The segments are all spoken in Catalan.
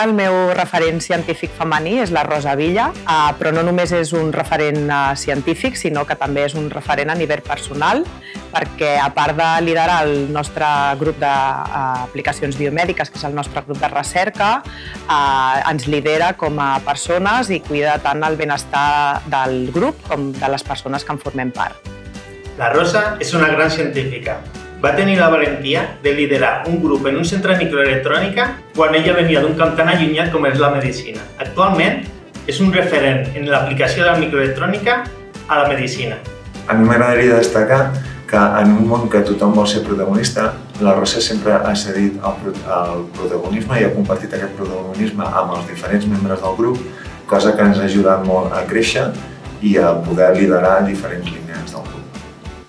el meu referent científic femení és la Rosa Villa, però no només és un referent científic, sinó que també és un referent a nivell personal, perquè a part de liderar el nostre grup d'aplicacions biomèdiques, que és el nostre grup de recerca, ens lidera com a persones i cuida tant el benestar del grup com de les persones que en formem part. La Rosa és una gran científica. Va tenir la valentia de liderar un grup en un centre de microelectrònica quan ella venia d'un camp tan allunyat com és la medicina. Actualment és un referent en l'aplicació de la microelectrònica a la medicina. A mi m'agradaria destacar que en un món que tothom vol ser protagonista, la Rosa sempre ha cedit el protagonisme i ha compartit aquest protagonisme amb els diferents membres del grup, cosa que ens ha ajudat molt a créixer i a poder liderar diferents línies del grup.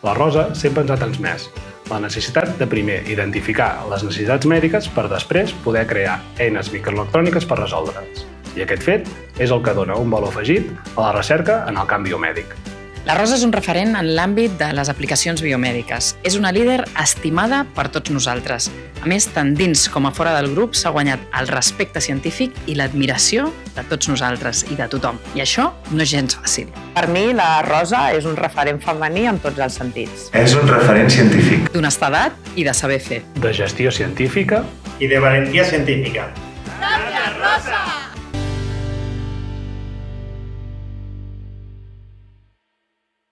La Rosa sempre ens ha transmès la necessitat de primer identificar les necessitats mèdiques per després poder crear eines microelectròniques per resoldre'ls. I aquest fet és el que dona un valor afegit a la recerca en el camp biomèdic. La Rosa és un referent en l'àmbit de les aplicacions biomèdiques. És una líder estimada per tots nosaltres. A més, tant dins com a fora del grup s'ha guanyat el respecte científic i l'admiració de tots nosaltres i de tothom. I això no és gens fàcil. Per mi, la Rosa és un referent femení en tots els sentits. És un referent científic. D'honestedat i de saber fer. De gestió científica I de valentia científica. Gràcies, Rosa!